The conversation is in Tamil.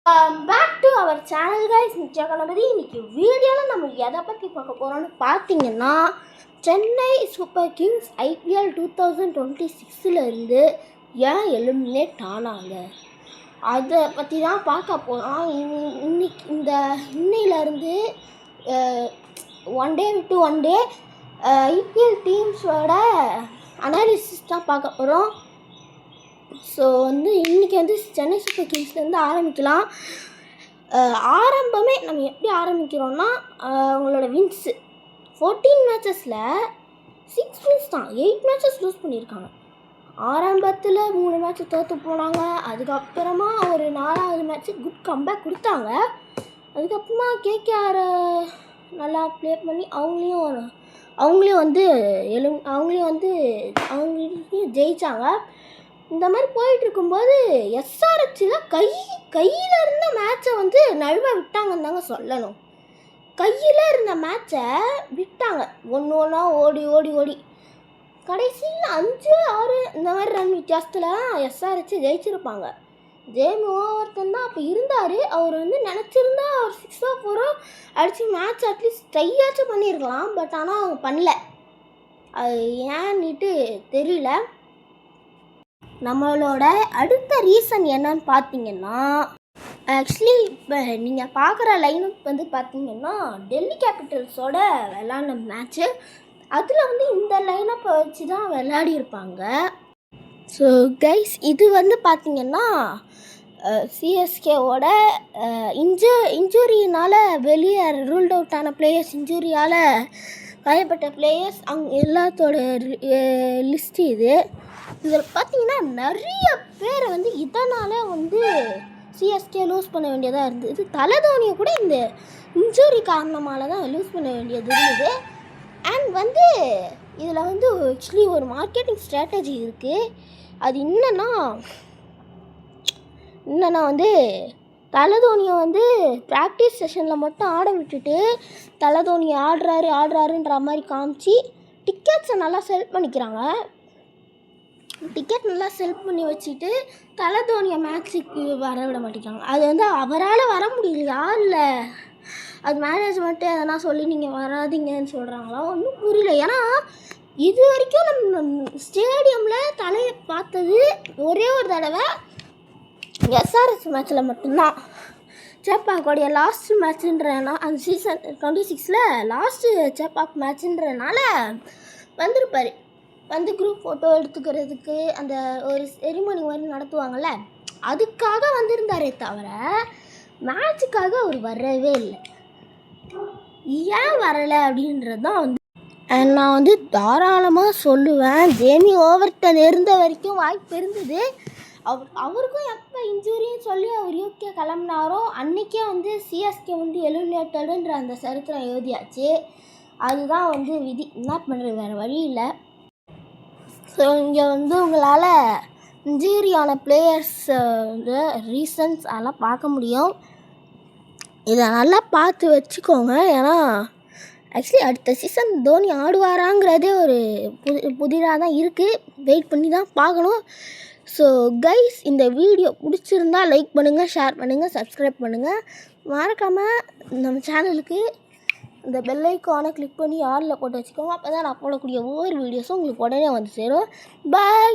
Back to our channel guys. நிச்சயகணபதி. இன்னைக்கு வீடியோவில் நம்ம எதை பற்றி பார்க்க போகிறோம்னு பார்த்தீங்கன்னா, சென்னை சூப்பர் கிங்ஸ் IPL 2026 ஏன் எலிமினேட் ஆனாங்க அதை பற்றி தான் பார்க்க போகிறோம். இன்னையிலேருந்து ஒன் டே விட்டு ஒன் டே IPL டீம்ஸோட அனாலிசிஸ் தான் பார்க்க போகிறோம். ஸோ இன்றைக்கி சென்னை சூப்பர் கிங்ஸ்லேருந்து ஆரம்பிக்கலாம். ஆரம்பமே நம்ம எப்படி ஆரம்பிக்கிறோன்னா, அவங்களோட வின்ஸு 14 மேட்சஸில் 6 வின்ஸ் தான். 8 மேட்சஸ் லூஸ் பண்ணியிருக்காங்க. ஆரம்பத்தில் 3 மேட்ச் தோற்று போனாங்க. அதுக்கப்புறமா ஒரு 4வது மேட்ச்சு குட் கம்பேக் கொடுத்தாங்க. அதுக்கப்புறமா KKR நல்லா ப்ளே பண்ணி அவங்களையும் ஜெயித்தாங்க. இந்த மாதிரி போயிட்டுருக்கும்போது SRHல கையில் இருந்த மேட்சை நழுவ விட்டாங்கன்னு தாங்க சொல்லணும். கையில் இருந்த மேட்சை விட்டாங்க. ஒன்றா ஓடி கடைசியில் 5-6 இந்த மாதிரி ரன் வித்தியாசத்தில் SRH ஜெயிச்சிருப்பாங்க. ஜேமி ஓவர்டன் தான் அப்போ இருந்தார். அவர் நினச்சிருந்தா அவர் 6-4 அடித்து மேட்ச் அட்லீஸ்ட் ட்ரையாச்சும் பண்ணியிருக்கலாம். பட் ஆனால் அவங்க பண்ணல. அது ஏன்னுட்டு தெரியல. நம்மளோட அடுத்த ரீசன் என்னன்னு பார்த்தீங்கன்னா, ஆக்சுவலி இப்போ நீங்கள் பார்க்குற லைனப் பார்த்தீங்கன்னா, டெல்லி கேபிட்டல்ஸோட விளாண்ட மேட்ச்சு. அதில் இந்த லைனப்பை வச்சு தான் விளையாடியிருப்பாங்க. ஸோ கைஸ், இது பார்த்தீங்கன்னா CSKவோட இன்ஜுரியினால் வெளியே ரூல்ட் அவுட் ஆன பிளேயர்ஸ், இன்ஜுரியால் காயப்பட்ட பிளேயர்ஸ் அவங்க எல்லாத்தோட லிஸ்ட்டு இது. இதில் பார்த்தீங்கன்னா நிறைய பேரை இதனால் CSK லூஸ் பண்ண வேண்டியதாக இருந்தது. தலை தோனியை கூட இந்த இன்ஜுரி காரணமால தான் லூஸ் பண்ண வேண்டியது இருந்தது. அண்ட் இதில் ஆக்சுவலி ஒரு மார்க்கெட்டிங் ஸ்ட்ராட்டஜி இருக்குது. அது என்னென்னா தலை தோனியை ப்ராக்டிஸ் செஷனில் மட்டும் ஆட விட்டுட்டு தலை தோனி ஆடுறாருன்ற மாதிரி காமிச்சு டிக்கெட்ஸை நல்லா செல் பண்ணிக்கிறாங்க. டிக்கெட் நல்லா செல் பண்ணி வச்சுட்டு தலை தோனியை மேட்ச்சுக்கு வர விட மாட்டேங்கிறாங்க. அது அவரால் வர முடியலையா, இல்லை அது மேனேஜ்மெண்ட்டு எதனா சொல்லி நீங்கள் வராதிங்கன்னு சொல்கிறாங்களா, ஒன்றும் புரியல. ஏன்னா இது வரைக்கும் நம்ம ஸ்டேடியமில் தலையை பார்த்தது ஒரே ஒரு தடவை SRH மேட்ச்சில் மட்டும்தான். சேப்பாக்கோடைய லாஸ்ட் மேட்சுன்றனா அந்த சீசன் 26 லாஸ்ட்டு சேப்பாக் மேட்சுன்றனால வந்திருப்பார். குரூப் ஃபோட்டோ எடுத்துக்கிறதுக்கு அந்த ஒரு செரிமனி மாதிரி நடத்துவாங்கள்ல, அதுக்காக வந்திருந்தாரே தவிர மேட்சுக்காக அவர் வரவே இல்லை. ஏன் வரலை அப்படின்றது தான் நான் தாராளமாக சொல்லுவேன். ஜேமி ஓவர்டன் இருந்த வரைக்கும் வாய்ப்பு இருந்தது. அவருக்கும் எப்போ இன்ஜுரின்னு சொல்லி அவர் UK கிளம்புனாரோ அன்றைக்கே CSK எலிமினேட்டடுன்ற அந்த சரித்திரம் எழுதியாச்சு. அதுதான் விதி. என்ன பண்ணுறது, வேறு வழி இல்லை. ஸோ இங்கே உங்களால் இன்ஜூரியான பிளேயர்ஸ் ரீசன்ஸ் அதெல்லாம் பார்க்க முடியும். இதை நல்லா பார்த்து வச்சுக்கோங்க. ஏன்னா ஆக்சுவலி அடுத்த சீசன் தோனி ஆடுவாராங்கிறதே ஒரு புதிராக தான் இருக்குது. வெயிட் பண்ணி தான் பார்க்கணும். ஸோ கைஸ், இந்த வீடியோ பிடிச்சிருந்தா லைக் பண்ணுங்கள், ஷேர் பண்ணுங்கள், சப்ஸ்கிரைப் பண்ணுங்கள். மறக்காமல் நம்ம சேனலுக்கு இந்த பெல் ஐக்கானை கிளிக் பண்ணி ஆலில் போட்டு வச்சுக்கோங்க. அப்போ தான் நான் போடக்கூடிய ஒவ்வொரு வீடியோஸும் உங்களுக்கு உடனே சேரும். பாய்.